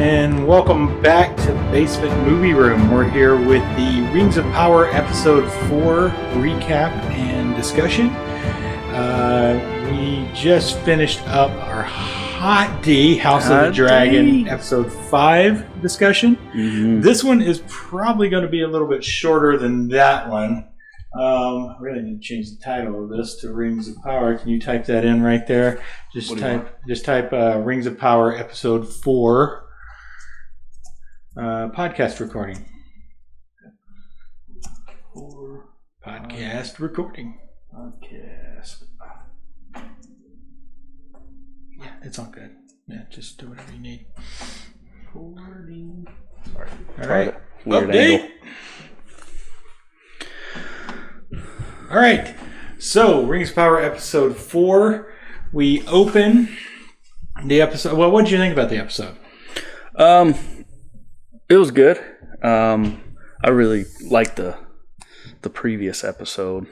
and welcome back to Basement Movie Room. We're here with the Rings of Power Episode 4 recap and discussion. We just finished up our Hot D, House of the Dragon, Episode 5 discussion. Mm-hmm. This one is probably going to be a little bit shorter than that one. I really need to change the title of this to Rings of Power. Can you type that in right there? Just type Rings of Power Episode 4 podcast recording. Podcast recording. Podcast. Yeah, it's all good. Yeah, just do whatever you need. Recording. Sorry. All right. Weird update. Angle. All right. So, Rings of Power Episode 4. We open the episode. Well, what did you think about the episode? It was good. I really liked the previous episode.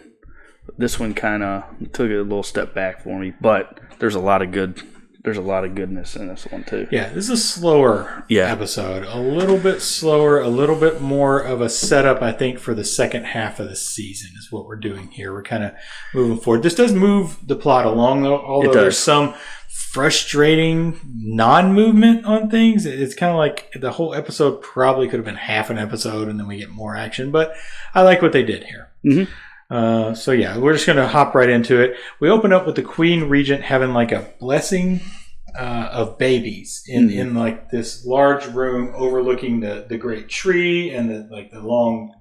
This one kind of took a little step back for me, but there's a lot of goodness in this one too. Yeah, this is a slower episode. A little bit slower, a little bit more of a setup, I think, for the second half of the season is what we're doing here. We're kind of moving forward. This does move the plot along, though, although there's some frustrating non-movement on things. It's kind of like the whole episode probably could have been half an episode and then we get more action, but I like what they did here. Mm-hmm. So yeah, we're just going to hop right into it. We open up with the Queen Regent having like a blessing of babies in like this large room overlooking the great tree and the long,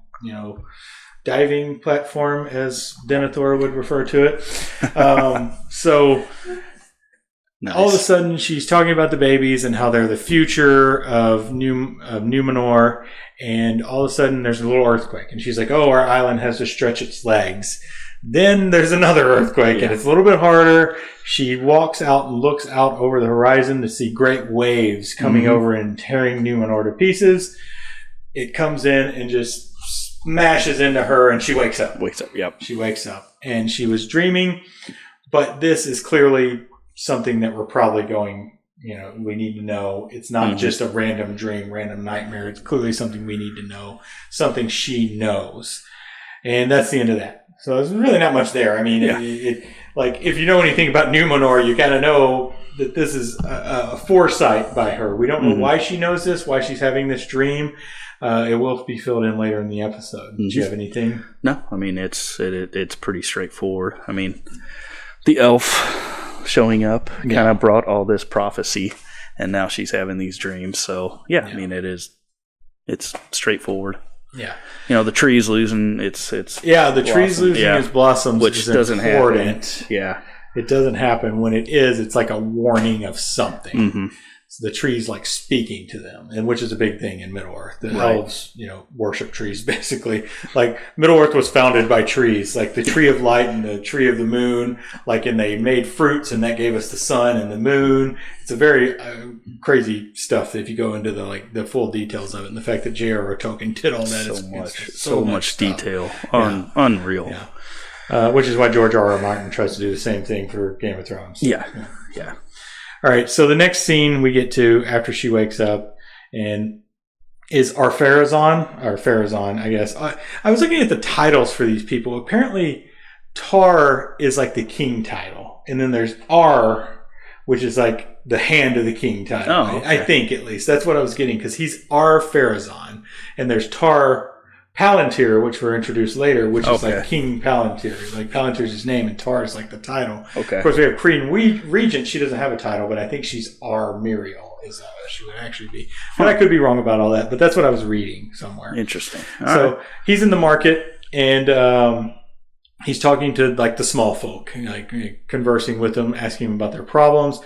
diving platform, as Denethor would refer to it. So nice. All of a sudden she's talking about the babies and how they're the future of Numenor. And all of a sudden there's a little earthquake. And she's like, oh, our island has to stretch its legs. Then there's another earthquake, and it's a little bit harder. She walks out and looks out over the horizon to see great waves coming over and tearing Numenor to pieces. It comes in and just smashes into her, and she wakes up. She wakes up. And she was dreaming, but this is clearly something that we're probably going... we need to know. It's not just a random dream, random nightmare. It's clearly something we need to know, something she knows. And that's the end of that. So there's really not much there. I mean, if you know anything about Numenor, you kind of know that this is a foresight by her. We don't know why she knows this, why she's having this dream. It will be filled in later in the episode. Did you have anything? No, I mean, it's pretty straightforward. I mean, the elf showing up kind of brought all this prophecy, and now she's having these dreams. So I mean, it's straightforward. Yeah, the tree's losing its the tree's losing its blossoms, which doesn't happen. Yeah, it doesn't happen. When it is, it's like a warning of something. So the tree's like speaking to them, and which is a big thing in Middle-earth. The elves, worship trees basically. Like Middle-earth was founded by trees, like the tree of light and the tree of the moon. And they made fruits, and that gave us the sun and the moon. It's a very crazy stuff if you go into the full details of it, and the fact that J.R.R. Tolkien did all that. So much detail, unreal. Yeah. Which is why George R.R. Martin tries to do the same thing for Game of Thrones. Yeah. All right, so the next scene we get to after she wakes up and is Ar-Pharazôn, I guess. I was looking at the titles for these people. Apparently, Tar is like the king title, and then there's Ar, which is like the hand of the king title. Oh, okay. I think, at least. That's what I was getting, because he's Ar-Pharazôn, and there's Tar Palantir, which we're introduced later, which is like King Palantir. Like Palantir is his name, and Tar is like the title. Okay. Of course, we have Queen Regent. She doesn't have a title, but I think she's Ar-Miriel. Is how she would actually be. But I could be wrong about all that. But that's what I was reading somewhere. Interesting. So he's in the market, and he's talking to like the small folk, conversing with them, asking them about their problems.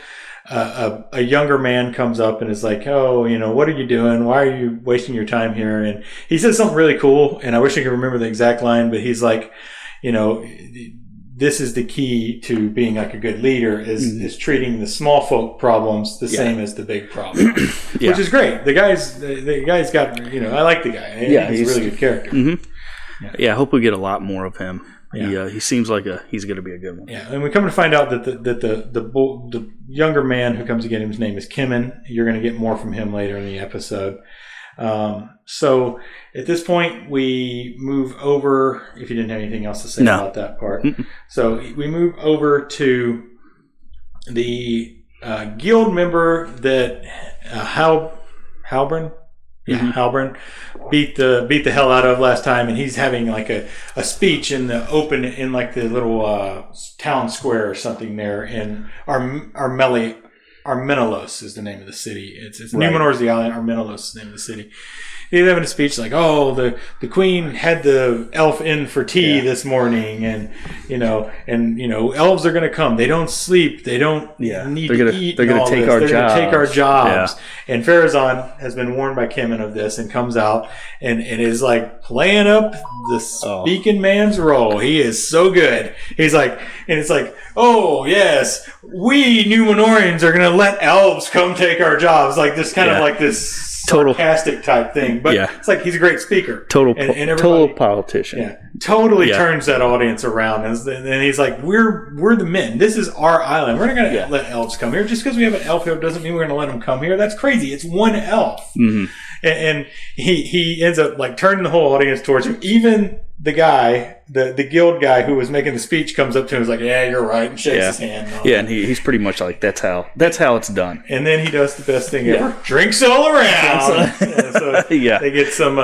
A younger man comes up and is like, oh, what are you doing? Why are you wasting your time here? And he says something really cool, and I wish I could remember the exact line, but he's like, this is the key to being like a good leader is treating the small folk problems the same as the big problem, which is great. The guy's got, I like the guy. He's a really good character. I hope we get a lot more of him. He seems like he's going to be a good one. Yeah, and we come to find out that the younger man who comes to get him, his name is Kimmin. You're going to get more from him later in the episode. So at this point, we move over, if you didn't have anything else to say about that part. So we move over to the guild member that Halbrand? Yeah, Halbrand beat the hell out of last time, and he's having like a speech in the open, in like the little town square or something there in Armenelos is the name of the city. It's right. Numenor is the island. Armenelos is the name of the city. He's having a speech like, "Oh, the queen had the elf in for tea this morning, and elves are going to come. They don't sleep. They don't need to eat. They're going to take our jobs. Take our jobs." Yeah. And Farazan has been warned by Kimmin of this and comes out and is like playing up the speaking man's role. He is so good. He's like, and it's like, "Oh yes, we Numenorians are going to let elves come take our jobs." Like this kind of like this sarcastic type thing, but it's like he's a great speaker, total politician, turns that audience around, and he's like, we're the men, this is our island, we're not going to let elves come here. Just because we have an elf here doesn't mean we're going to let them come here. That's crazy. It's one elf. And he ends up like turning the whole audience towards him. Even the guy, the guild guy who was making the speech, comes up to him and is like, "Yeah, you're right," and shakes his hand. And he's pretty much like, that's how it's done. And then he does the best thing ever: drinks all around. So they get some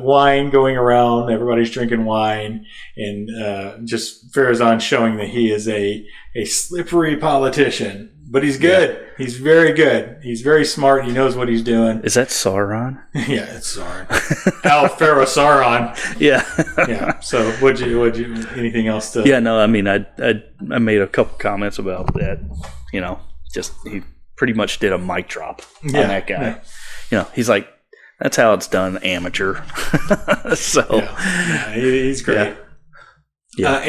wine going around. Everybody's drinking wine, and just Farazan showing that he is a slippery politician. But he's good. Yeah. He's very good. He's very smart. He knows what he's doing. Is that Sauron? Yeah, it's Sauron. Pharaoh Sauron. Yeah. So, would you? Anything else to? Yeah, no. I mean, I made a couple comments about that. Just he pretty much did a mic drop on that guy. Yeah. He's like, that's how it's done, amateur. So, he's great. Yeah.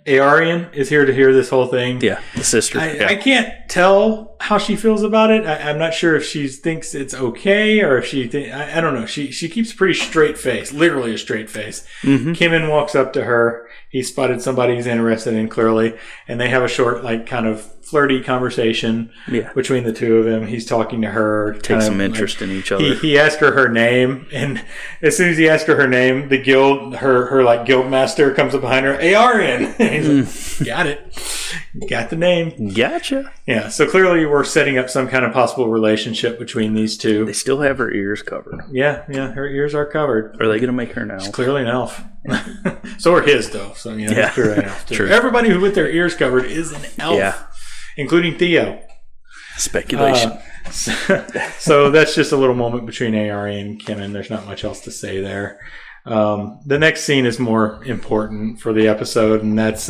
Aryan is here to hear this whole thing. Yeah, the sister. I can't tell how she feels about it. I'm not sure if she thinks it's okay or if she I don't know. She keeps a pretty straight face, literally a straight face. Kimmin walks up to her. He spotted somebody he's interested in, clearly, and they have a short, like, kind of flirty conversation between the two of them. He's talking to her. Take some interest in each other. He asked her name, and as soon as he asked her name, the guild, her like guild master comes up behind her. Aryan. He's like, got it. Got the name. Gotcha. Yeah, so clearly we're setting up some kind of possible relationship between these two. They still have her ears covered. Yeah, her ears are covered. Are they going to make her an elf? She's clearly an elf. So are his, though. So, he's clearly an elf, too. True. Everybody who with their ears covered is an elf, including Theo. Speculation. So that's just a little moment between Aryan and Kimmin. There's not much else to say there. The next scene is more important for the episode, and that's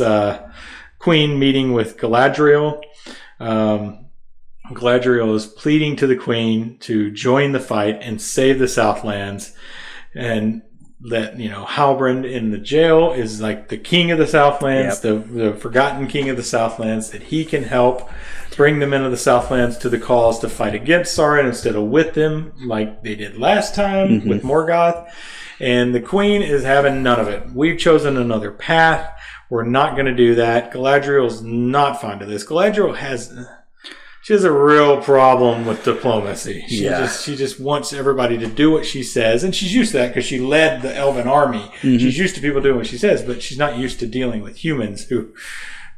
Queen meeting with Galadriel. Galadriel is pleading to the Queen to join the fight and save the Southlands, and that Halbrand in the jail is like the king of the Southlands, the forgotten king of the Southlands, that he can help bring the men of the Southlands to the cause to fight against Sauron instead of with them, like they did last time with Morgoth. And the Queen is having none of it. We've chosen another path. We're not going to do that. Galadriel's not fond of this. Galadriel has a real problem with diplomacy. She just wants everybody to do what she says, and she's used to that because she led the Elven army. She's used to people doing what she says, but she's not used to dealing with humans who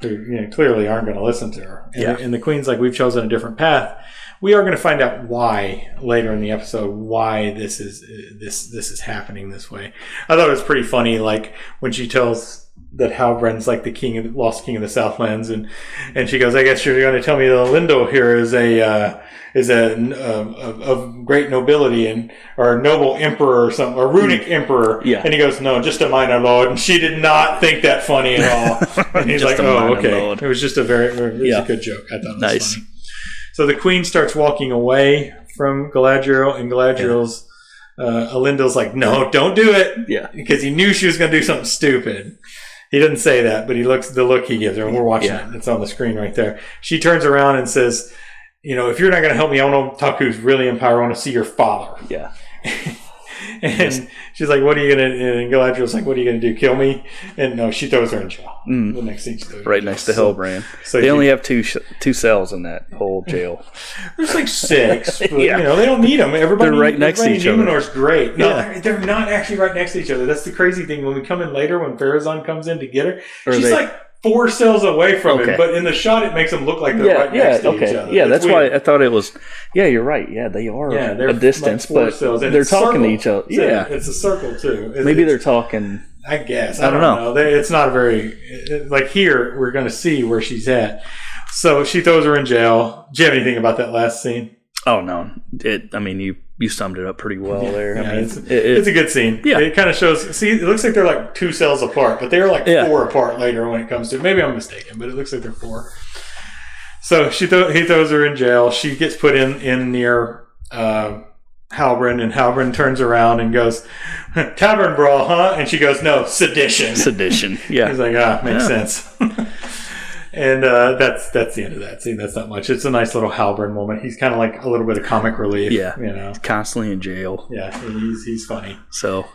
clearly aren't going to listen to her. And the Queen's like, we've chosen a different path. We are going to find out why later in the episode, why this is happening this way. I thought it was pretty funny, like when she tells that Halbrand's like the lost king of the Southlands, and she goes, "I guess you're going to tell me that Lindo here is of great nobility or a noble emperor or something, or runic emperor." Yeah. And he goes, "No, just a minor lord." And she did not think that funny at all. And he's like, "Oh, okay." Lord. It was just a good joke. I thought it was funny. So the Queen starts walking away from Galadriel, and Galadriel's Elendil's like, "No, don't do it." Yeah, because he knew she was going to do something stupid. He doesn't say that, but the look he gives her, and we're watching it. It's on the screen right there. She turns around and says, "If you're not going to help me, I want to talk who's really in power. I want to see your father." Yeah. And she's like, what are you going to, and Galadriel's like, what are you going to do, kill me? And no, she throws her in jail. The next scene, she throws her right next to Hellbrand. So they only have two cells in that whole jail. There's like 6, but, you know, they don't need them. Everybody, they're right next to each other. Numenor's great. No, they're not actually right next to each other. That's the crazy thing. When we come in later, when Farazan comes in to get her, she's like 4 cells away from him, but in the shot it makes them look like they're right next to each other. Yeah, that's why I thought it was. Yeah, you're right. Yeah, they are they're a distance, like but they're talking to each other. Yeah, it's a circle too. Maybe they're talking. I guess I don't know. It's not a very like here. We're going to see where she's at. So she throws her in jail. Do you have anything about that last scene? Oh no! I mean, you summed it up pretty well there. Yeah, I mean, it's a good scene. Yeah, it kind of shows. See, it looks like they're like 2 cells apart, but they're like 4 apart later when it comes to. Maybe I'm mistaken, but it looks like they're 4. So he throws her in jail. She gets put in near Halbrand, and Halbrand turns around and goes, "Tavern brawl, huh?" And she goes, "No, sedition." Sedition. Yeah. He's like, makes sense. And that's the end of that scene. That's not much. It's a nice little Halbrand moment. He's kind of like a little bit of comic relief. Yeah, you know, he's constantly in jail. Yeah, he's funny. So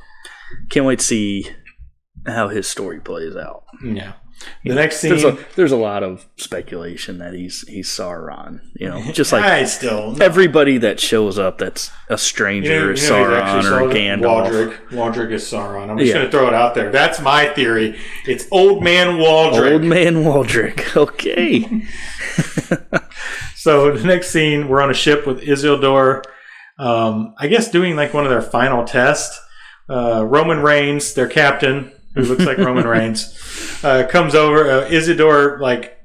can't wait to see how his story plays out. Yeah. The next scene, there's a lot of speculation that he's Sauron. You know, just like no. everybody that shows up that's a stranger is Sauron or Gandalf. Waldrick is Sauron. I'm just going to throw it out there. That's my theory. It's Old Man Waldrick. Old Man Waldrick. Okay. So the next scene, we're on a ship with Isildur. I guess doing like one of their final tests. Roman Reigns, their captain, who looks like Roman Reigns, comes over. Isidore like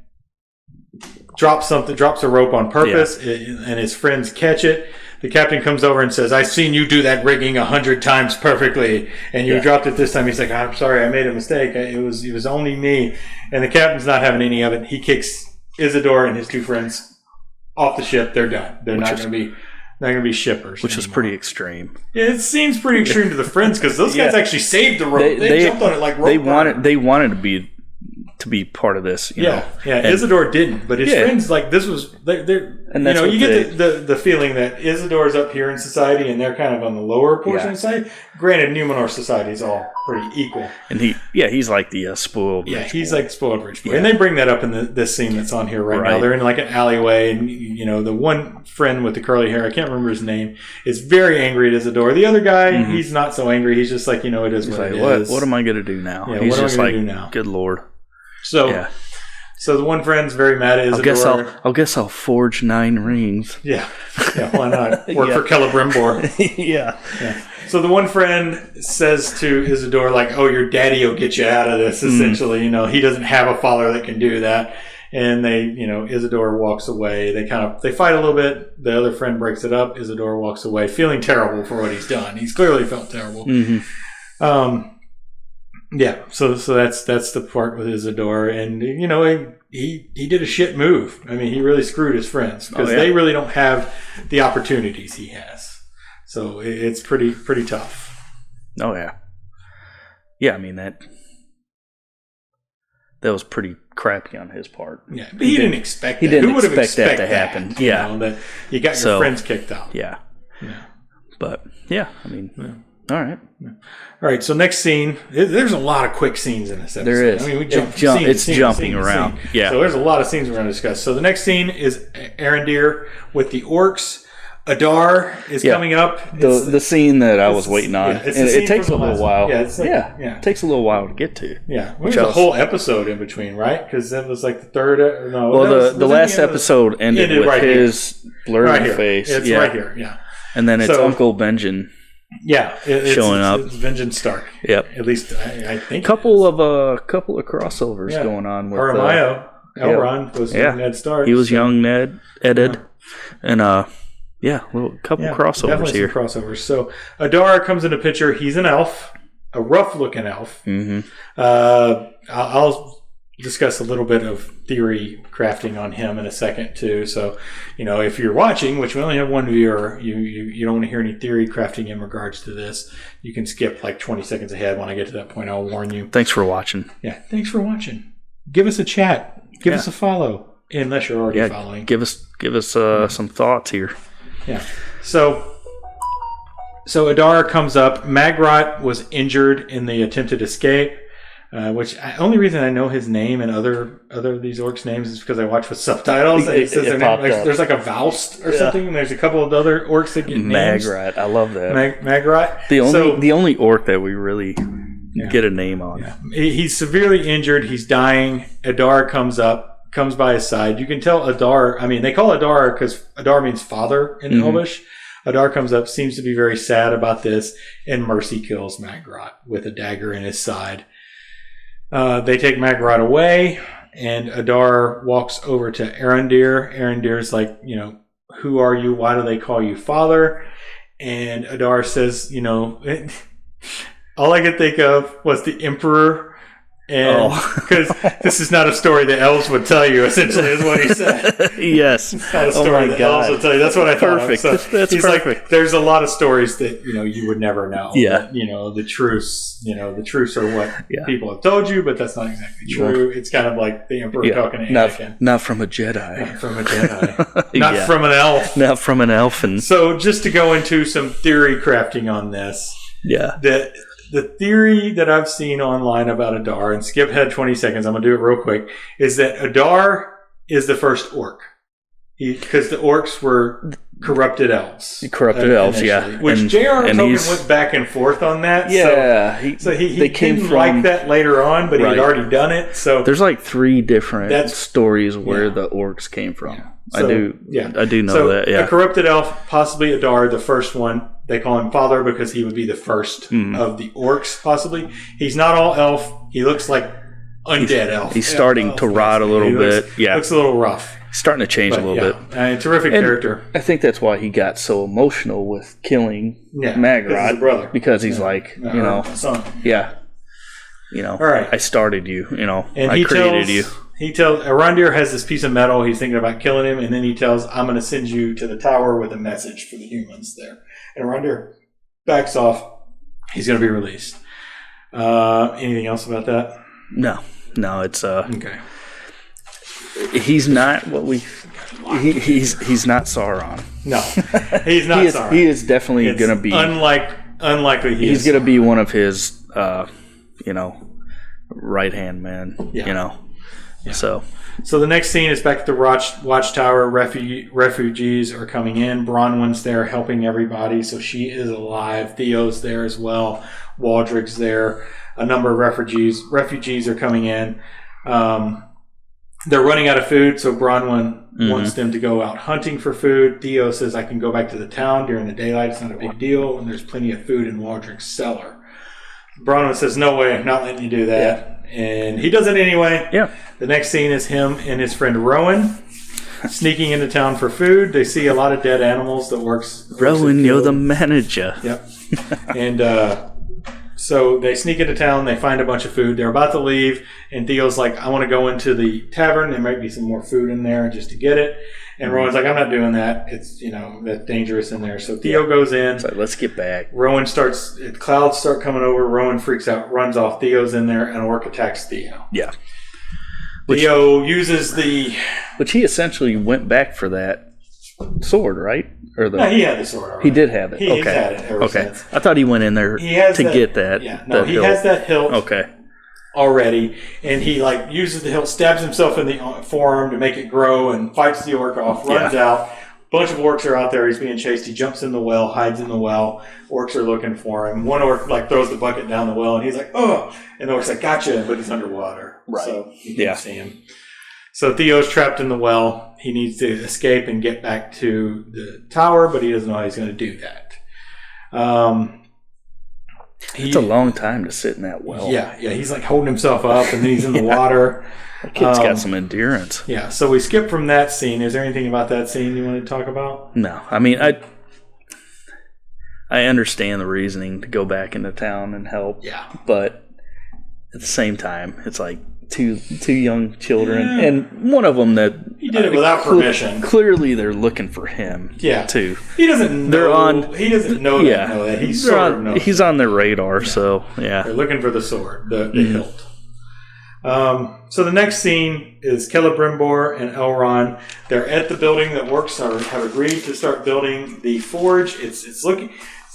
drops a rope on purpose, and his friends catch it. The captain comes over and says, "I've seen you do that rigging 100 times perfectly, and you dropped it this time." He's like, "I'm sorry, I made a mistake. It was only me." And the captain's not having any of it. He kicks Isidore and his 2 friends off the ship. They're done. They're not going to be shippers. Which is pretty extreme. Yeah, it seems pretty extreme to the friends because those guys actually saved the rope. They jumped on it like rope. They wanted to be part of this. You know? And Isidore didn't, but his friends like this was. And that's you get the feeling that Isidore's up here in society and they're kind of on the lower portion of society. Granted, Numenor society is all pretty equal. And he's like the spoiled. Yeah, he's like spoiled rich boy. And they bring that up in this scene that's on here right now. They're in like an alleyway, and the one friend with the curly hair, I can't remember his name, is very angry at Isidore. The other guy, he's not so angry. He's just like, it is what it is. What am I going to do now? Yeah, he's what am I just going to do now? Good Lord. So the one friend's very mad at Isidore. I guess I'll forge 9 rings. Yeah, why not? Work for Celebrimbor. Yeah. So the one friend says to Isidore, like, "Oh, your daddy will get you out of this." Essentially, he doesn't have a father that can do that. And Isidore walks away. They fight a little bit. The other friend breaks it up. Isidore walks away, feeling terrible for what he's done. He's clearly felt terrible. Yeah, so that's the part with Isidore, and he did a shit move. I mean, he really screwed his friends because they really don't have the opportunities he has. So it's pretty tough. Oh yeah. I mean that was pretty crappy on his part. Yeah, but he didn't expect that. He didn't Who would have expect that to happen. Yeah, that you got your friends kicked out. Yeah. But I mean. All right. All right. So next scene, there's a lot of quick scenes in this episode. There is. I mean, we it's jumping around. Yeah. So there's a lot of scenes we're going to discuss. So the next scene is Arendir with the orcs. Adar is coming up. The scene that I was waiting on. And it takes a little while. Yeah, it takes a little while to get to. Yeah. There's a whole episode in between, right? Because that was like the third. No. Well, the last episode ended with his blurry face. It's right here. Yeah. And then it's Uncle Benjen. Yeah, showing up. It's Vengeance Stark. Yep. At least I think. Couple of crossovers going on with Aramayo. Elrond was Ned Stark. He was young Ned, and couple crossovers here. Some crossovers. So Adar comes into picture. He's an elf, a rough-looking elf. Mm-hmm. I'll discuss a little bit of theory crafting on him in a second too. So, if you're watching, which we only have one viewer, you don't want to hear any theory crafting in regards to this. You can skip like 20 seconds ahead. When I get to that point, I'll warn you. Thanks for watching. Yeah, thanks for watching. Give us a chat. Give us a follow, unless you're already following. Give us some thoughts here. Yeah. So So Adar comes up. Magrot was injured in the attempted escape, only reason I know his name and other of these orcs' names is because I watch with subtitles. It says their name. There's like a Voust or something, and there's a couple of other orcs that get names. Magrot, I love that. Magrot. The only orc that we really get a name on. Yeah. He's severely injured. He's dying. Adar comes by his side. You can tell Adar. I mean, they call Adar because Adar means father in Elvish. Adar comes up, seems to be very sad about this, and Mercy kills Magrot with a dagger in his side. They take Magrot away, and Adar walks over to Arondir. Arondir's like, who are you? Why do they call you father? And Adar says, all I could think of was the Emperor. And because this is not a story the elves would tell you, essentially, is what he said. Yes. It's not a story the elves would tell you. That's what I thought. Perfect. So That's he's perfect. like, there's a lot of stories that, you would never know. Yeah. That, the truths, the truths are what people have told you, but that's not exactly true. It's kind of like the Emperor talking to Anakin. Not from a Jedi. Not from a Jedi. Not from an elf. Not from an elfin. So just to go into some theory crafting on this. Yeah. The theory that I've seen online about Adar, and skip ahead 20 seconds, I'm going to do it real quick, is that Adar is the first orc. Because the orcs were corrupted elves. Corrupted elves, yeah. Which J.R.R. Tolkien went back and forth on that. Yeah. So he didn't like that later on, but he had already done it. So there's like 3 different stories where the orcs came from. Yeah. So, I do know that, yeah. A corrupted elf, possibly Adar, the first one. They call him father because he would be the first of the orcs, possibly. He's not all elf. He looks like undead elf. He's starting to rot a little bit. Looks a little rough. He's starting to change a little bit. Terrific character. I think that's why he got so emotional with killing Magrot. Brother. Because he's like, son. Yeah. All right. I started you, and I created you. He tells Arondir has this piece of metal. He's thinking about killing him, and then he tells, I'm going to send you to the tower with a message for the humans there. And Arondir backs off. He's going to be released. Anything else about that? No, it's okay. He's not what we. He's not Sauron. No, he's not Sauron. He is definitely going to be unlikely. He's going to be one of his, right hand men. Yeah. Yeah. So the next scene is back at the Watchtower. Refugees are coming in. Bronwyn's there helping everybody, so she is alive. Theo's there as well. Waldrick's there. A number of refugees are coming in. They're running out of food, so Bronwyn wants them to go out hunting for food. Theo says, I can go back to the town during the daylight. It's not a big deal, and there's plenty of food in Waldrick's cellar. Bronwyn says, no way, I'm not letting you do that. Yeah. And he does it anyway. Yeah. The next scene is him and his friend Rowan sneaking into town for food. They see a lot of dead animals that works. Rowan, you're the manager. Yep. And so they sneak into town. They find a bunch of food. They're about to leave. And Theo's like, I want to go into the tavern. There might be some more food in there just to get it. And Rowan's like, I'm not doing that. It's, that's dangerous in there. So Theo goes in. It's like, let's get back. Clouds start coming over. Rowan freaks out, runs off. Theo's in there, and an orc attacks Theo. Yeah. Theo uses Which he essentially went back for that sword, right? No, he had the sword already. He did have it. He's had it ever since. I thought he went in there get that. Yeah, no, he has that hilt. Okay. Already, and he uses the hilt, stabs himself in the forearm to make it grow, and fights the orc off. Runs out. A bunch of orcs are out there. He's being chased. He jumps in the well, hides in the well. Orcs are looking for him. One orc throws the bucket down the well, and he's like, "Oh!" And the orc's like, "Gotcha!" But he's underwater, right? So you can't see him. So Theo's trapped in the well. He needs to escape and get back to the tower, but he doesn't know how he's going to do that. It's a long time to sit in that well. Yeah. He's holding himself up, and then he's in the water. That kid's got some endurance. Yeah. So we skip from that scene. Is there anything about that scene you want to talk about? No. I mean, I understand the reasoning to go back into town and help. Yeah. But at the same time, it's like two young children, and one of them that he did it without permission. Clearly, they're looking for him. Yeah. Too. He doesn't know. He doesn't know that. He sort of knows. He's on their radar. Yeah. So yeah, they're looking for the sword, the hilt. So the next scene is Celebrimbor and Elrond. They're at the building that works have agreed to start building the forge. It's looking.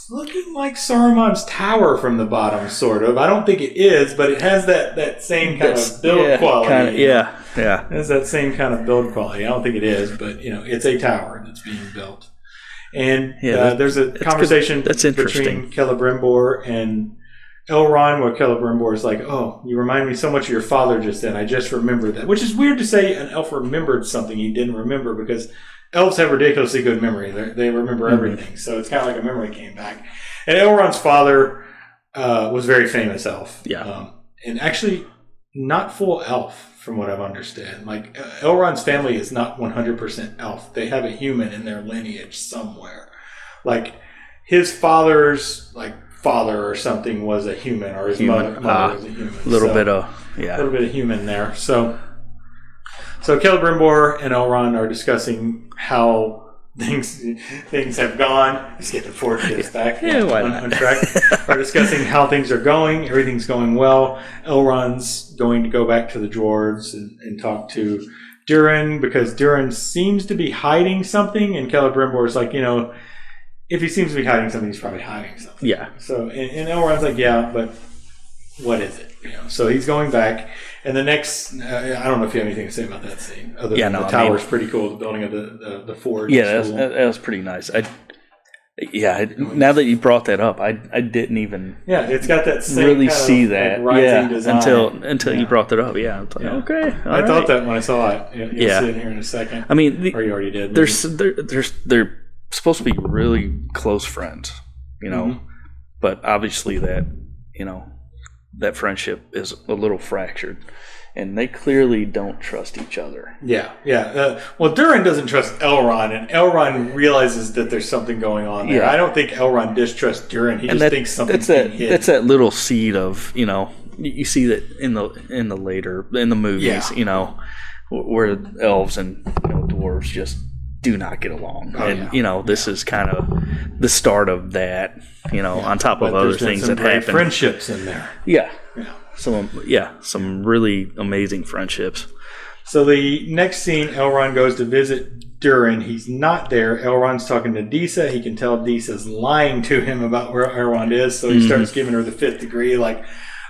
looking like Saruman's tower from the bottom, sort of. I don't think it is, but it has that same kind of build quality. Yeah. It has that same kind of build quality. I don't think it is, but it's a tower that's being built. And there's a conversation between Celebrimbor and Elrond, where Celebrimbor is like, "Oh, you remind me so much of your father just then. I just remembered that," which is weird to say. An elf remembered something he didn't remember, because elves have ridiculously good memory. They remember everything, so it's kind of like a memory came back. And Elrond's father was a very famous elf, and actually not full elf, from what I've understood. Like Elrond's family is not 100% elf. They have a human in their lineage somewhere. Like his father's father or something was a human, or his mother was a human. A little bit of human there. So Celebrimbor and Elrond are discussing how things have gone. Let's get the forward kids back on track. Are discussing how things are going. Everything's going well. Elrond's going to go back to the dwarves and talk to Durin, because Durin seems to be hiding something, and Celebrimbor's like, if he seems to be hiding something, he's probably hiding something. Yeah. So, and Elrond's like, yeah, but what is it? So he's going back. And the next, I don't know if you have anything to say about that scene. The tower's pretty cool. The building of the forge. Yeah, that was pretty nice. Now that you brought that up, I didn't even. Yeah, it's got that same really see that. Design. Until you brought that up. Yeah, like, okay. I thought that when I saw it. You'll see it here in a second. I mean, or you already did. They're supposed to be really close friends, but obviously that that friendship is a little fractured, and they clearly don't trust each other. Well, Durin doesn't trust Elrond, and Elrond realizes that there's something going on there. I don't think Elrond distrusts Durin. He just thinks something's being hidden. That's that little seed of, you see that in the movies, where elves and dwarves just do not get along. This is kind of the start of that, on top of other things that happen. Friendships in there. Some really amazing friendships. So the next scene, Elrond goes to visit Durin. He's not there. Elrond's talking to Disa. He can tell Disa's lying to him about where Elrond is, so he starts giving her the fifth degree, like,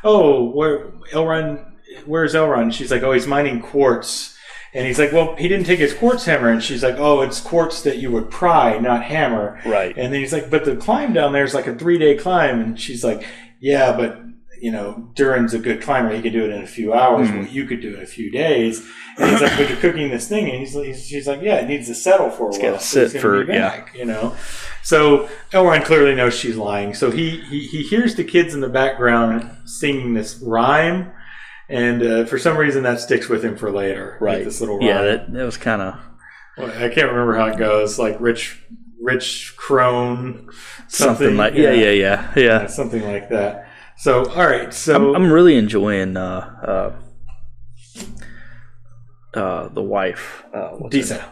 "Oh, where's Elrond?" She's like, "Oh, he's mining quartz." And he's like, "Well, he didn't take his quartz hammer." And she's like, "Oh, it's quartz that you would pry, not hammer." Right. And then he's like, "But the climb down there is like a 3-day climb." And she's like, "Yeah, but, Durin's a good climber. He could do it in a few hours. What you could do in a few days." And he's like, "But you're cooking this thing." And she's like, "Yeah, it needs to settle for a while. It's got to sit for, So Elrond clearly knows she's lying. So he hears the kids in the background singing this rhyme. And for some reason, that sticks with him for later. Right. This little rhyme. Yeah, that was kind of... Well, I can't remember how it goes. Like rich crone. Something like... Yeah. Something like that. So, all right. So I'm really enjoying the wife. Disa.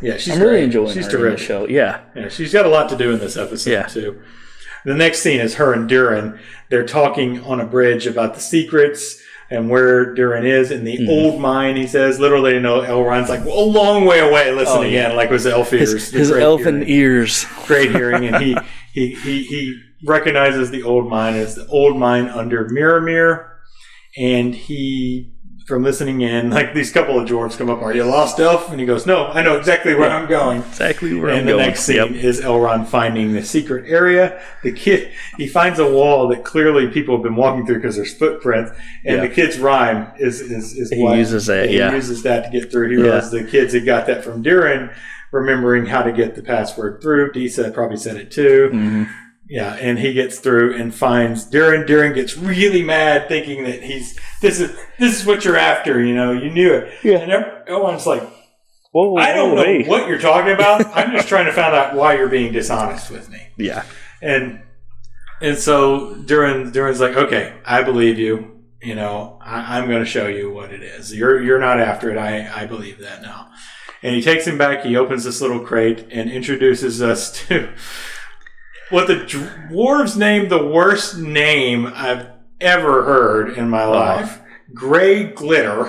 Yeah, I'm really enjoying her in the show. Yeah, she's got a lot to do in this episode, too. The next scene is her and Durin. They're talking on a bridge about the secrets and where Durin is in the old mine, he says. Literally, Elrond's like, well, a long way away listening in, like with his elf ears. His elfin ears. Great hearing. And he recognizes the old mine as the old mine under Miramir. And he, from listening in, like these couple of dwarves come up, "Are you lost, elf?" And he goes, "No, I know exactly where I'm going." Exactly where I'm going. And the next scene is Elrond finding the secret area. He finds a wall that clearly people have been walking through because there's footprints. And the kid's rhyme is he uses that. He uses that to get through. He realizes the kids had got that from Durin, remembering how to get the password through. Disa probably said it too. Mm-hmm. Yeah, and he gets through and finds Durin. Durin gets really mad, thinking that this is what you're after. You knew it. Yeah. And everyone's like, I don't know what you're talking about. I'm just trying to find out why you're being dishonest with me. Yeah. And so Durin's like, okay, I believe you. I'm going to show you what it is. You're not after it. I believe that now. And he takes him back. He opens this little crate and introduces us to what the dwarves named the worst name I've ever heard in my life. Grey Glitter.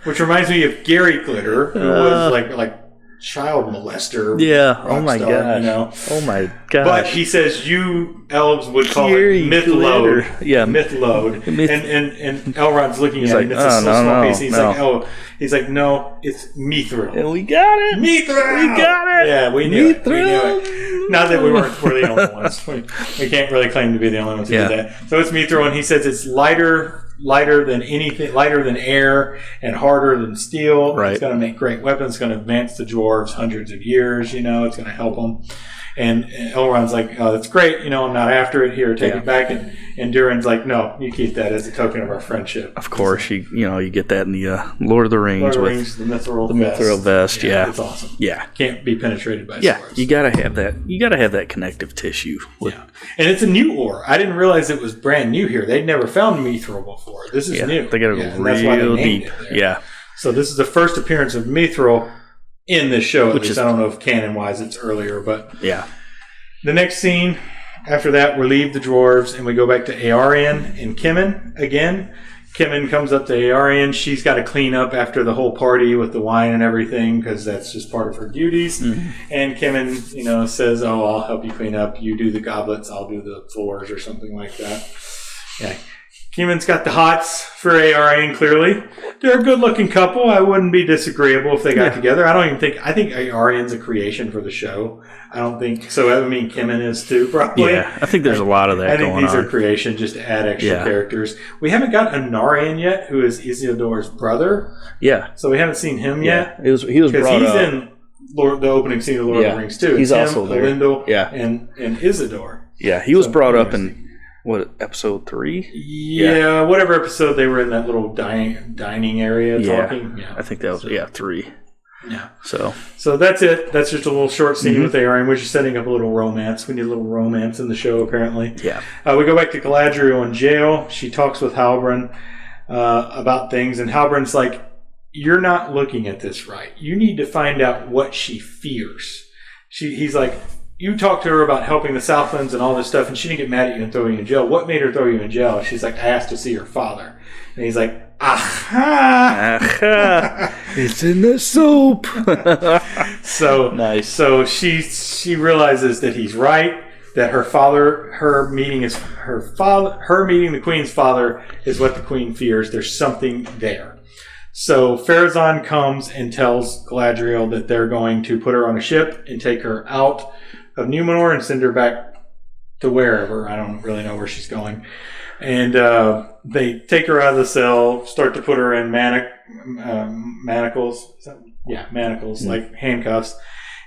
Which reminds me of Gary Glitter, who was like child molester. Yeah. Oh my star, gosh. You know? Oh my gosh. But he says you elves would call Fury it myth load. glitter. Yeah. Myth load. And Elrond's looking He's at like, him. It's a small piece. He's like, no, it's mithril. And we got it. Mithril. We got it. Yeah, we knew it. We knew Mithril. it. Not that we're the only ones. We can't really claim to be the only ones who did that. So it's mithril, and he says it's lighter than anything, lighter than air, and harder than steel. Right. It's going to make great weapons. It's going to advance the dwarves hundreds of years. You know, it's going to help them. And Elrond's like, oh, that's great. You know, I'm not after it. Here, take it back. And Durin's like, no, you keep that as a token of our friendship. Of course, you get that in the Lord of the Rings the mithril vest. Yeah, it's awesome. Yeah, can't be penetrated by swords. You gotta have that. You gotta have that connective tissue. And it's a new ore. I didn't realize it was brand new here. They'd never found mithril before. This is new. They got to go real deep. Yeah. So this is the first appearance of mithril in this show. At least I don't know if canon wise it's earlier, but yeah. The next scene after that, we leave the dwarves and we go back to Earian and Kimmin again. Kimmin comes up to Earian. She's got to clean up after the whole party with the wine and everything because that's just part of her duties. Mm-hmm. And Kimmin, says, "Oh, I'll help you clean up. You do the goblets, I'll do the floors," or something like that. Yeah. Kimmin's got the hots for Earian, clearly. They're a good-looking couple. I wouldn't be disagreeable if they got together. I think Earian's a creation for the show. I don't think so. I mean, Kimmin is too, probably. Yeah, I think there's a lot of that going on. I think these are creation just to add extra characters. We haven't got Anarian yet, who is Isidore's brother. Yeah. So we haven't seen him yet. He was brought he's up. in the opening scene of Lord of the Rings, too. He's also there. Elendil, and Isidore. Yeah, he was brought up in... What, episode 3? Yeah, whatever episode they were in that little dining area talking. Yeah, I think that was 3. Yeah. So that's it. That's just a little short scene with Earian. We're just setting up a little romance. We need a little romance in the show, apparently. Yeah. We go back to Galadriel in jail. She talks with Halbrand about things, and Halbrand's like, "You're not looking at this right. You need to find out what she fears." He's like, "You talked to her about helping the Southlands and all this stuff, and she didn't get mad at you and throw you in jail. What made her throw you in jail?" She's like, "I asked to see her father." And he's like, "Aha! Aha! It's in the soup." So nice. So she realizes that he's right. That her meeting the Queen's father is what the Queen fears. There's something there. So Pharazôn comes and tells Galadriel that they're going to put her on a ship and take her out of Numenor and send her back to wherever. I don't really know where she's going. And they take her out of the cell, start to put her in manacles. Manacles, like handcuffs.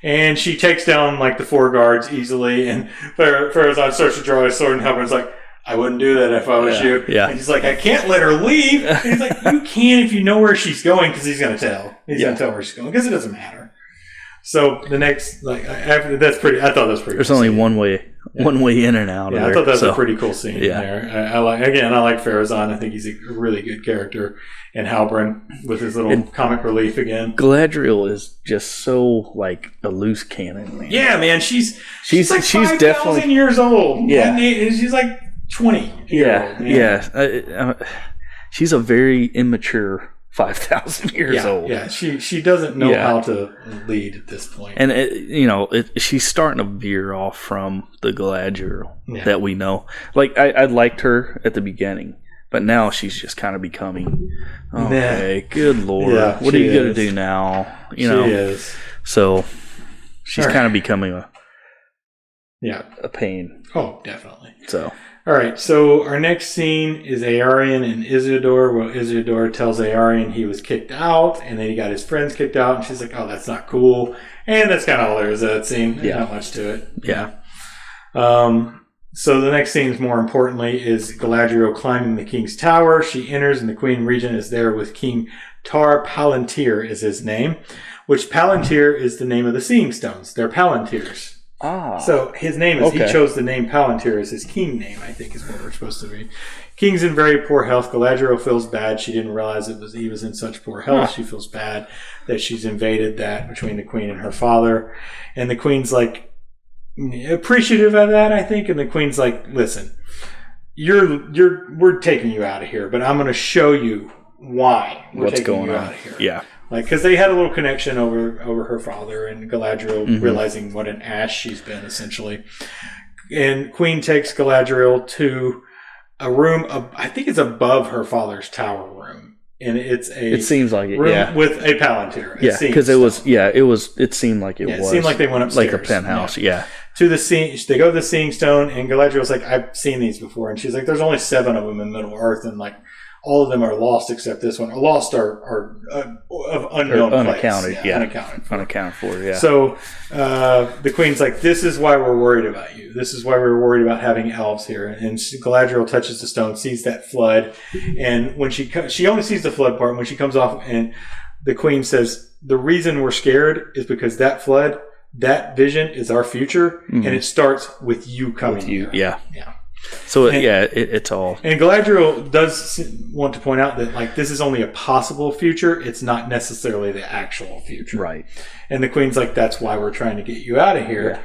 And she takes down like the 4 guards easily. And Pharazôn starts to draw his sword, and Halbrand's like, "I wouldn't do that if I was you." Yeah. And he's like, "I can't let her leave." And he's like, "You can if you know where she's going," because he's going to tell. He's going to tell where she's going because it doesn't matter. So the next, after that's pretty. I thought that was pretty. There's cool only scene. one way in and out. Yeah, of there, I thought that was a pretty cool scene. Yeah. There. I like Pharazôn. I think he's a really good character, and Halbrand with his little comic relief again. Galadriel is just so like a loose cannon, man. Yeah, man, she's like she's 5,000 years old. Yeah, and she's like 20. Yeah. She's a very immature 5,000 years old. Yeah, she doesn't know how to lead at this point. And she's starting to veer off from the Galadriel that we know. Like I liked her at the beginning, but now she's just kind of becoming, okay, good Lord, what are you going to do now? She is. So she's kind of becoming a pain. Oh, definitely. So. All right, so our next scene is Aryan and Isidore. Well, Isidore tells Aryan he was kicked out, and then he got his friends kicked out, and she's like, "Oh, that's not cool." And that's kind of all there is to that scene. There's not much to it. Yeah. So the next scene, more importantly, is Galadriel climbing the king's tower. She enters, and the Queen Regent is there with King Tar Palantir is his name, which Palantir is the name of the Seeing Stones. They're Palantirs. Ah. So his name is, he chose the name Palantir as his king name, I think is what we're supposed to read. King's in very poor health. Galadriel feels bad. She didn't realize he was in such poor health. She feels bad that she's invaded that between the Queen and her father. And the Queen's like appreciative of that, I think. And the Queen's like, "Listen, we're taking you out of here, but I'm going to show you why we're what's taking going you on out of here. Yeah. Like, because they had a little connection over her father and Galadriel realizing what an ass she's been, essentially. And Queen takes Galadriel to a room, I think it's above her father's tower room. And it seems like it, room with a palantir. Yeah, because it seemed like it was. It seemed like they went upstairs. Like a penthouse, yeah. To the scene, they go to the Seeing Stone, and Galadriel's like, I've seen these before. And she's like, there's only 7 of them in Middle Earth, and like, all of them are lost except this one. Or lost are of unknown unaccounted, place. Unaccounted for, yeah. So the Queen's like, this is why we're worried about you. This is why we're worried about having elves here. And Galadriel touches the stone, sees that flood. And when she only sees the flood part. When she comes off, and the Queen says, the reason we're scared is because that flood, that vision is our future. And it starts with you coming here. Yeah. So it's all. And Galadriel does want to point out that like this is only a possible future; it's not necessarily the actual future, right? And the Queen's like, "That's why we're trying to get you out of here,"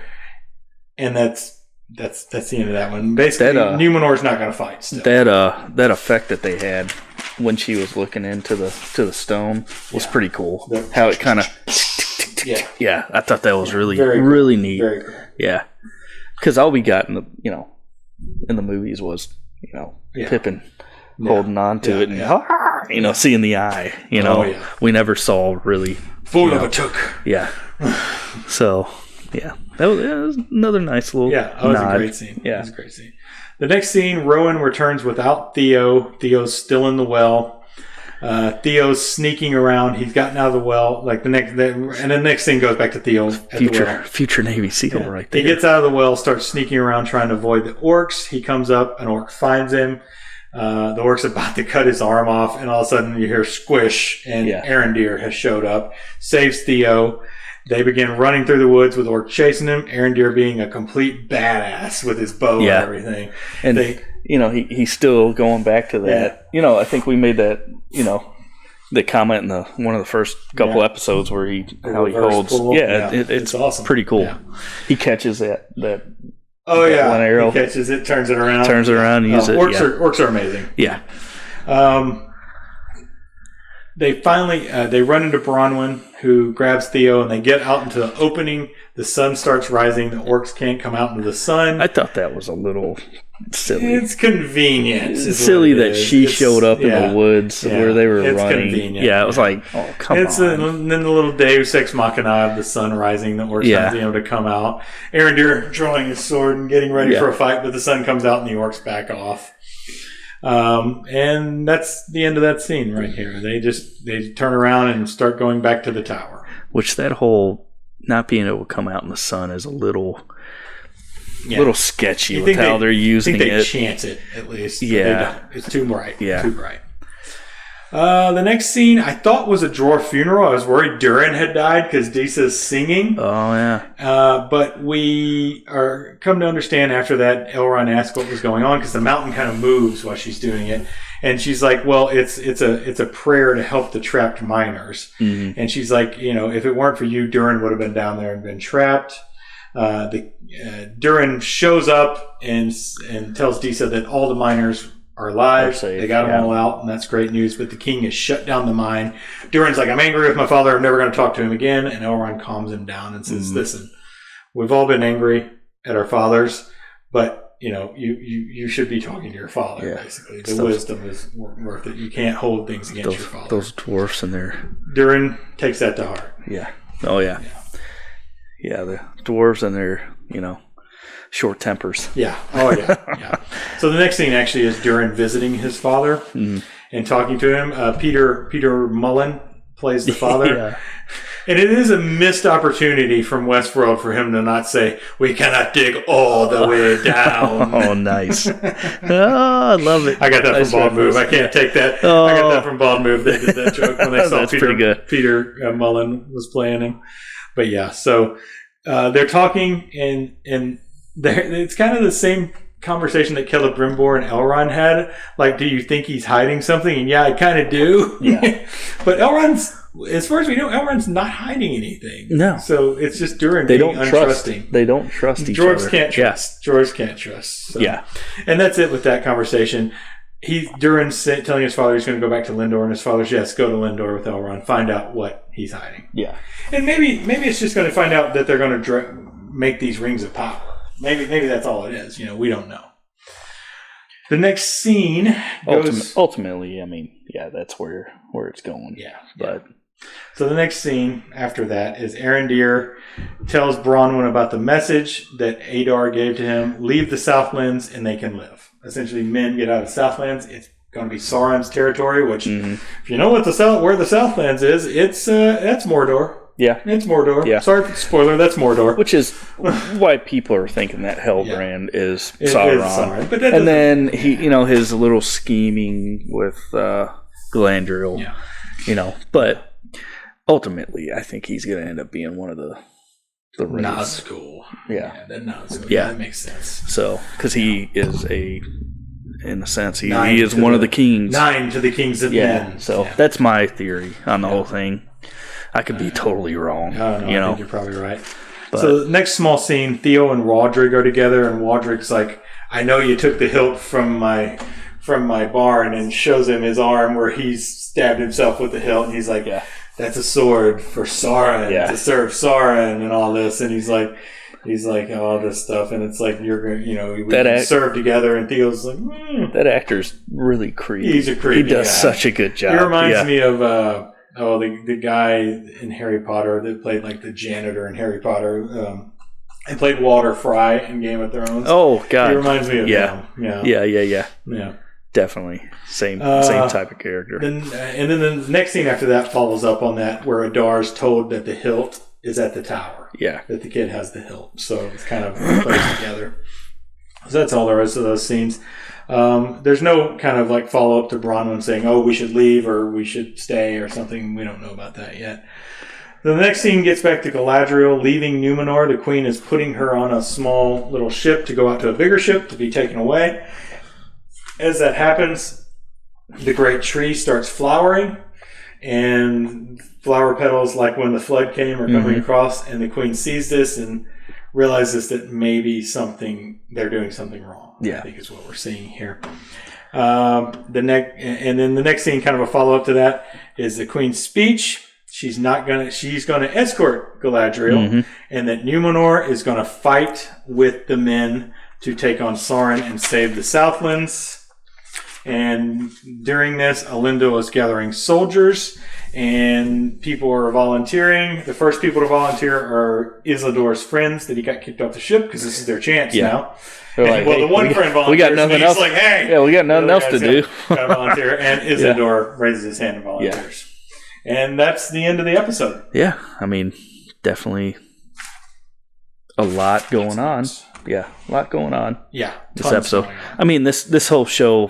and that's the end of that one. Basically, Numenor's not going to fight. Still. That effect that they had when she was looking into the stone was pretty cool. How it kind of I thought that was really really neat. Very cool. Yeah, because all we got in the movies was, Pippin holding on to it and, seeing the eye, we never saw really. Full of a took. Yeah. So, that was another nice little that was a great scene. Yeah. It was a great scene. The next scene, Rowan returns without Theo. Theo's still in the well. Theo's sneaking around. He's gotten out of the well. And the next scene goes back to Theo at the well. Future Navy SEAL right there. He gets out of the well, starts sneaking around trying to avoid the orcs. He comes up, an orc finds him. The orc's about to cut his arm off, and all of a sudden you hear squish, and Arendir has showed up, saves Theo. They begin running through the woods with orc chasing him. Arendir being a complete badass with his bow and everything. And he's still going back to that. I think we made that, the comment in one of the first couple episodes where he holds. It's awesome. Pretty cool. Yeah. He catches that one arrow. He catches it, turns it around. And uses it. Orcs are amazing. Yeah. They finally they run into Bronwyn, who grabs Theo, and they get out into the opening. The sun starts rising. The orcs can't come out into the sun. I thought that was a little silly. It's convenient. It's silly that she showed up in the woods where they were running. Convenient. Yeah, it was like, oh, come on. And then the little Deus Ex Machina of the sun rising, the orcs not being able to come out. Arendir drawing his sword and getting ready for a fight, but the sun comes out and the orcs back off. And that's the end of that scene right here. They turn around and start going back to the tower. Which that whole not being able to come out in the sun is a little sketchy with how they're using it. They chance it at least. Yeah, it's too bright. Yeah, too bright. The next scene I thought was a dwarf funeral. I was worried Durin had died because Disa's singing. Oh yeah. But we are come to understand after that Elrond asked what was going on because the mountain kind of moves while she's doing it, and she's like, "Well, it's a prayer to help the trapped miners." Mm-hmm. And she's like, if it weren't for you, Durin would have been down there and been trapped. Durin shows up and tells Disa that all the miners are alive. They got them all out, and that's great news. But the king has shut down the mine. Durin's like, I'm angry with my father. I'm never going to talk to him again. And Elrond calms him down and says, listen, we've all been angry at our fathers, but you should be talking to your father, basically. The wisdom is worth it. You can't hold things against your father. Those dwarfs in there. Durin takes that to heart. Yeah. Oh, yeah. Yeah, the dwarves and their, short tempers. Yeah. Oh, yeah. So the next scene actually is Durin visiting his father and talking to him. Peter Mullen plays the father. And it is a missed opportunity from Westworld for him to not say, we cannot dig all the way down. Oh, nice. I love it. I got that from Bald Move. I can't take that. I got that from Bald Move. They did that joke when they saw Peter Mullen was playing him. But yeah, so they're talking, and it's kind of the same conversation that Celebrimbor and Elrond had. Like, do you think he's hiding something? And I kind of do. Yeah. But Elrond's, as far as we know, Elrond's not hiding anything. No. So it's just Durin being untrusting. They don't trust each other. Can't trust. Yeah. Dwarves can't trust. So. Yeah. And that's it with that conversation. Durin's telling his father he's going to go back to Lindor, and his father's, yes, go to Lindor with Elrond, find out what he's hiding. Yeah. And maybe it's just going to find out that they're going to make these rings of power. Maybe that's all it is. We don't know. The next scene goes... Ultimately, I mean, yeah, that's where it's going. Yeah. But... So the next scene after that is Arondir tells Bronwyn about the message that Adar gave to him. Leave the Southlands and they can live. Essentially, men get out of Southlands. It's going to be Sauron's territory, which, if you know where the Southlands is, that's Mordor. Yeah. It's Mordor. Yeah. Sorry for the spoiler, that's Mordor. Which is why people are thinking that Hellbrand is Sauron. But and then he, his little scheming with Galadriel, but ultimately, I think he's going to end up being one of the race. Nazgul. Yeah. The Nazgul. Yeah. That makes sense. So, because he is in a sense, he is one of the kings. 9 to the kings of men. So that's my theory on the whole thing. I could be totally wrong. I think you're probably right. But, so the next small scene, Theo and Waldrig are together, and Waldrig's like, I know you took the hilt from my barn, and shows him his arm where he's stabbed himself with the hilt, and he's like, that's a sword for Sauron, to serve Sauron and all this. And he's like all this stuff, and it's like, you're going, we can serve together. And Theo's like, that actor's really creepy. He's a creepy. He does such a good job. He reminds me of the guy in Harry Potter that played like the janitor in Harry Potter. He played Walter Frye in Game of Thrones. Oh God, he reminds me of him. Yeah. Definitely same type of character. And then the next scene after that follows up on that, where Adar's told that the hilt is at the tower. Yeah, that the kid has the hilt. So it's kind of placed together. So that's all there is to those scenes. There's no kind of like follow up to Bronwyn saying, "Oh, we should leave" or "we should stay" or something. We don't know about that yet. The next scene gets back to Galadriel leaving Numenor. The queen is putting her on a small little ship to go out to a bigger ship to be taken away. As that happens, the great tree starts flowering, and flower petals, like when the flood came, are coming across, and the queen sees this and realizes that maybe they're doing something wrong. Yeah. I think is what we're seeing here. And then the next scene, kind of a follow-up to that, is the queen's speech. She's going to escort Galadriel, and that Numenor is going to fight with the men to take on Sauron and save the Southlands. And during this, Elendil is gathering soldiers, and people are volunteering. The first people to volunteer are Isildur's friends that he got kicked off the ship, because this is their chance now. Like, the one friend volunteers. We got nothing else. Like, hey, we got nothing else to do. Got to volunteer, and Isildur raises his hand and volunteers. And that's the end of the episode. Yeah, I mean, definitely a lot going on. Yeah, a lot going on. Yeah, this episode. I mean, this whole show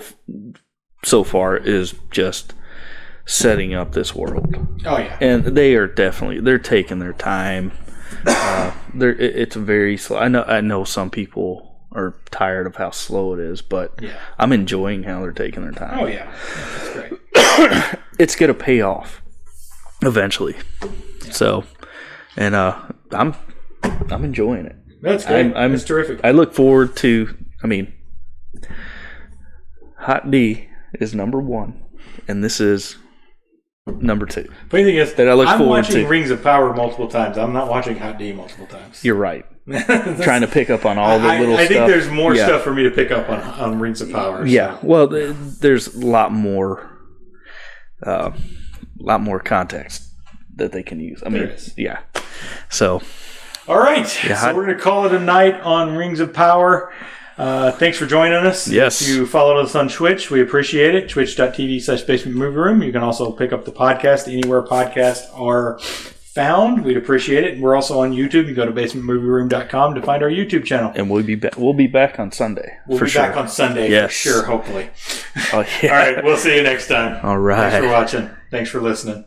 so far is just setting up this world. Oh yeah, and they're taking their time. It's very slow. I know some people are tired of how slow it is, but I'm enjoying how they're taking their time. Oh yeah, that's great. It's gonna pay off eventually. Yeah. So, and I'm enjoying it. That's great. That's terrific. I look forward to. I mean, Hot D is number 1, and this is number 2. Funny thing is that I'm watching Rings of Power multiple times. I'm not watching Hot D multiple times. You're right. Trying to pick up on all the little stuff. I think there's more stuff for me to pick up on Rings of Power. So. Yeah. Well, there's a lot more context that they can use. I mean, yeah. So. All right. Yeah, so we're going to call it a night on Rings of Power. Thanks for joining us. Yes. If you followed us on Twitch, we appreciate it. Twitch.tv/Basement Movie Room. You can also pick up the podcast anywhere podcasts are found. We'd appreciate it. We're also on YouTube. You go to basementmovieroom.com to find our YouTube channel. And we'll be back on Sunday. We'll be back on Sunday for sure, hopefully. Oh, yeah. All right. We'll see you next time. All right. Thanks for watching. Thanks for listening.